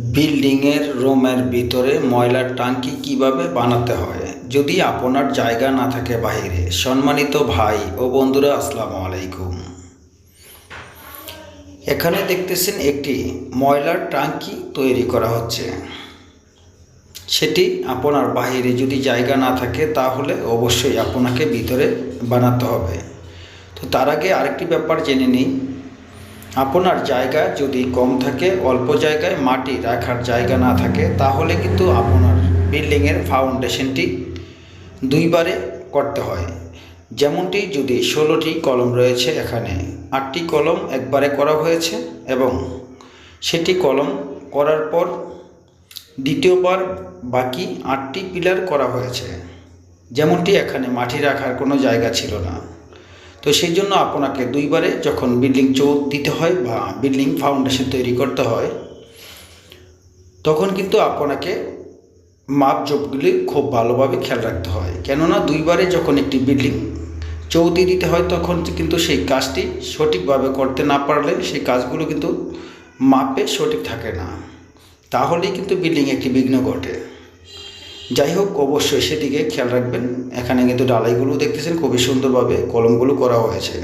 বিল্ডিংয়ের রুমের ভিতরে ময়লার ট্যাঙ্কি কিভাবে বানাতে হয় যদি আপনার জায়গা না থাকে বাইরে। সম্মানিত ভাই ও বন্ধুরা, আসসালামু আলাইকুম। এখানে দেখতেছেন একটি ময়লার ট্যাঙ্কি তৈরি করা হচ্ছে। সেটি আপনার বাইরে যদি জায়গা না থাকে তাহলে অবশ্যই আপনাকে ভিতরে বানাতে হবে। তো তার আগে আরেকটি ব্যাপার জেনে নিই। আপনার জায়গা যদি কম থাকে, অল্প জায়গায় মাটি রাখার জায়গা না থাকে, তাহলে কিন্তু আপনার বিল্ডিংয়ের ফাউন্ডেশনটি দুইবারে করতে হয়। যেমনটি যদি 16টি কলম রয়েছে, এখানে 8টি কলম একবারে করা হয়েছে এবং সেটি কলম করার পর দ্বিতীয়বার বাকি 8টি পিলার করা হয়েছে। যেমনটি এখানে মাটি রাখার কোনো জায়গা ছিল না, তো সেই জন্য আপনাকে দুইবারে যখন বিল্ডিং চৌক দিতে হয় বা বিল্ডিং ফাউন্ডেশন তৈরি করতে হয়, তখন কিন্তু আপনাকে মাপজোপগুলি খুব ভালোভাবে খেয়াল রাখতে হয়। কেননা দুইবারে যখন একটি বিল্ডিং চৌতি দিতে হয়, তখন কিন্তু সেই কাজটি সঠিকভাবে করতে না পারলে সেই কাজগুলো কিন্তু মাপে সঠিক থাকে না, তাহলেই কিন্তু বিল্ডিং একটি বিঘ্ন ঘটে। যাই হোক, অবশ্যই সেদিকে খেয়াল রাখবেন। এখানে কিন্তু ডালাইগুলো দেখতেছেন খুবই সুন্দরভাবে কলমগুলো করা হয়েছে।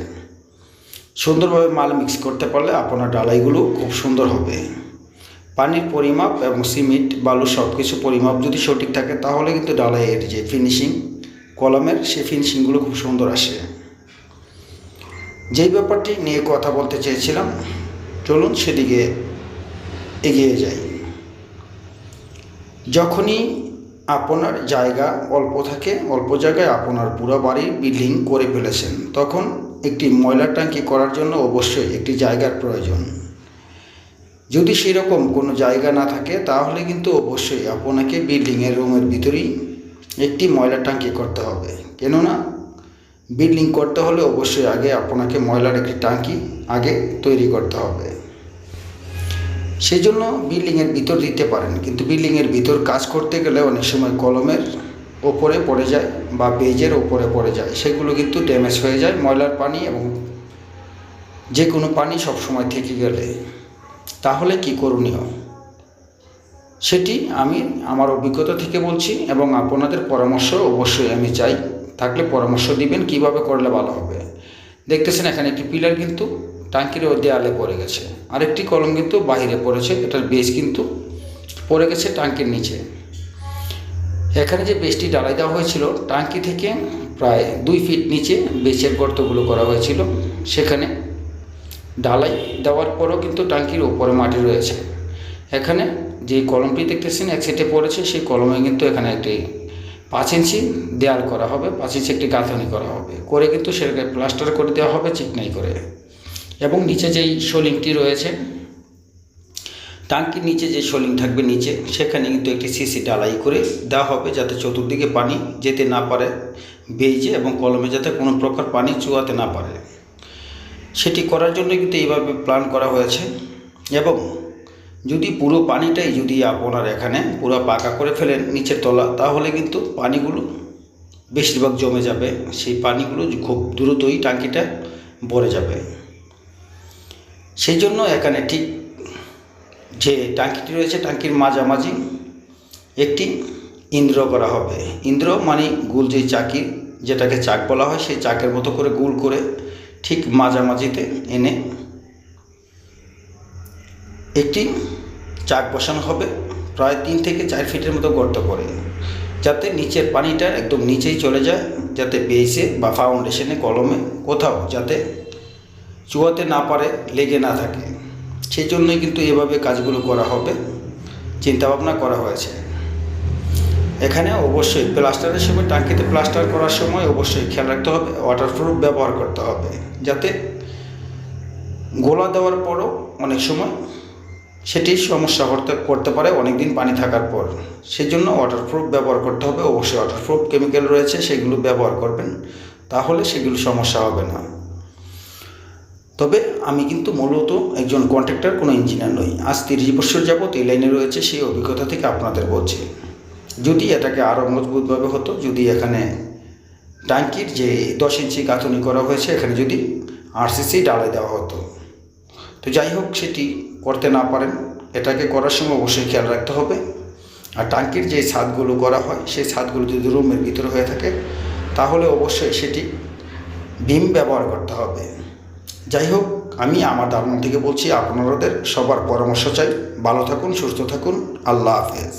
সুন্দরভাবে মাল মিক্স করতে পারলে আপনার ডালাইগুলো খুব সুন্দর হবে। পানির পরিমাপ এবং সিমেন্ট বালু সব কিছু পরিমাপ যদি সঠিক থাকে, তাহলে কিন্তু ডালাইয়ের যে ফিনিশিং কলমের, সেই ফিনিশিংগুলো খুব সুন্দর আসে। যেই ব্যাপারটি নিয়ে কথা বলতে চেয়েছিলাম, চলুন সেদিকে এগিয়ে যাই। যখনই আপনার জায়গা অল্প থাকে, অল্প জায়গায় আপনার পুরো বাড়ির বিল্ডিং করে ফেলেছেন, তখন একটি ময়লার ট্যাঙ্কি করার জন্য অবশ্যই একটি জায়গার প্রয়োজন। যদি সেরকম কোনো জায়গা না থাকে, তাহলে কিন্তু অবশ্যই আপনাকে বিল্ডিংয়ের রুমের ভিতরেই একটি ময়লার ট্যাঙ্কি করতে হবে। কেননা বিল্ডিং করতে হলে অবশ্যই আগে আপনাকে ময়লার একটি ট্যাঙ্কি আগে তৈরি করতে হবে। সেই জন্য বিল্ডিংয়ের ভিতর দিতে পারেন, কিন্তু বিল্ডিংয়ের ভিতর কাজ করতে গেলে অনেক সময় কলমের ওপরে পড়ে যায় বা পেজের ওপরে পড়ে যায়, সেগুলো কিন্তু ড্যামেজ হয়ে যায় ময়লার পানি এবং যে কোনো পানি সবসময় থেকে গেলে। তাহলে কি করণীয় সেটি আমি আমার অভিজ্ঞতা থেকে বলছি এবং আপনাদের পরামর্শ অবশ্যই আমি চাই। থাকলে পরামর্শ দিবেন কিভাবে করলে ভালো হবে। দেখতেছেন এখানে একটি পিলার কিন্তু ট্যাঙ্কির দেয়ালে পড়ে গেছে, আরেকটি কলম কিন্তু বাইরে পড়েছে, এটার বেস কিন্তু পড়ে গেছে ট্যাঙ্কির নিচে। এখানে যে বেসটি ডালাই দেওয়া হয়েছিল, ট্যাঙ্কি থেকে প্রায় 2 ফিট নিচে বেসের গর্তগুলো করা হয়েছিল। সেখানে ডালাই দেওয়ার পরও কিন্তু ট্যাঙ্কির ওপরে মাটি রয়েছে। এখানে যে কলমটি দেখতেছেন এক সাইডে পড়েছে, সেই কলমে কিন্তু এখানে একটি 5 ইঞ্চি দেয়াল করা হবে, 5 ইঞ্চি একটি গাঁথনি করা হবে, করে কিন্তু সেটাকে প্লাস্টার করে দেওয়া হবে চিকনাই করে। এবং নিচে যেই সোলিংটি রয়েছে, ট্যাঙ্কির নিচে যে সোলিং থাকবে নিচে, সেখানে কিন্তু একটি সিসি ডালাই করে দেওয়া হবে, যাতে চতুর্দিকে পানি যেতে না পারে বেজে, এবং কলমে যাতে কোনো প্রকার পানি চুয়াতে না পারে। সেটি করার জন্য কিন্তু এইভাবে প্ল্যান করা হয়েছে। এবং যদি পুরো পানিটাই যদি আপনার এখানে পুরো পাকা করে ফেলেন নিচের তলা, তাহলে কিন্তু পানিগুলো বেশিরভাগ জমে যাবে। সেই পানিগুলো খুব দ্রুতই ট্যাঙ্কিটা ভরে যাবে। সেই জন্য এখানে ঠিক যে ট্যাঙ্কিটি রয়েছে, ট্যাঙ্কির মাঝামাঝি একটি ইন্দ্র করা হবে। ইন্দ্র মানে গোল যে চাকি, যেটাকে চাক বলা হয়, সেই চাকের মতো করে গোল করে ঠিক মাঝামাঝিতে এনে একটি চাক বসানো হবে, প্রায় 3 থেকে 4 ফিটের মতো গর্ত করে, যাতে নিচের পানিটা একদম নিচেই চলে যায়, যাতে বেসে বা ফাউন্ডেশনে কলমে কোথাও যাতে চুয়াতে না পারে, লেগে না থাকে। সেই জন্যই কিন্তু এভাবে কাজগুলো করা হবে, চিন্তাভাবনা করা হয়েছে। এখানে অবশ্যই প্লাস্টারের সময়, ট্যাঙ্কিতে প্লাস্টার করার সময় অবশ্যই খেয়াল রাখতে হবে ওয়াটারপ্রুফ ব্যবহার করতে হবে, যাতে গোলা দেওয়ার পরও অনেক সময় সেটি সমস্যা করতে পারে অনেক দিন পানি থাকার পর। সেই জন্য ওয়াটারপ্রুফ ব্যবহার করতে হবে। অবশ্যই ওয়াটারপ্রুফ কেমিক্যাল রয়েছে, সেগুলো ব্যবহার করবেন, তাহলে সেগুলো সমস্যা হবে না। তবে আমি কিন্তু মূলত একজন কন্ট্রাক্টর, কোনো ইঞ্জিনিয়ার নই। আজ 30 বছর যাবত এই লাইনে রয়েছে, সেই অভিজ্ঞতা থেকে আপনাদের বলছি। যদি এটাকে আরও মজবুতভাবে হতো, যদি এখানে ট্যাঙ্কির যে 10 ইঞ্চি গাঁথনি করা হয়েছে, এখানে যদি RCC ডালাই দেওয়া হতো, তো যাই হোক, সেটি করতে না পারেন এটাকে করার সময় অবশ্যই খেয়াল রাখতে হবে। আর ট্যাঙ্কির যে ছাদগুলো করা হয় সেই ছাদগুলো যদি রুমের ভিতরে হয়ে থাকে তাহলে অবশ্যই সেটি বিম ব্যবহার করতে হবে। যাই হোক, আমি আমার ধারণা থেকে বলছি, আপনাদের সবার পরামর্শ চাই। ভালো থাকুন, সুস্থ থাকুন, আল্লাহ হাফেজ।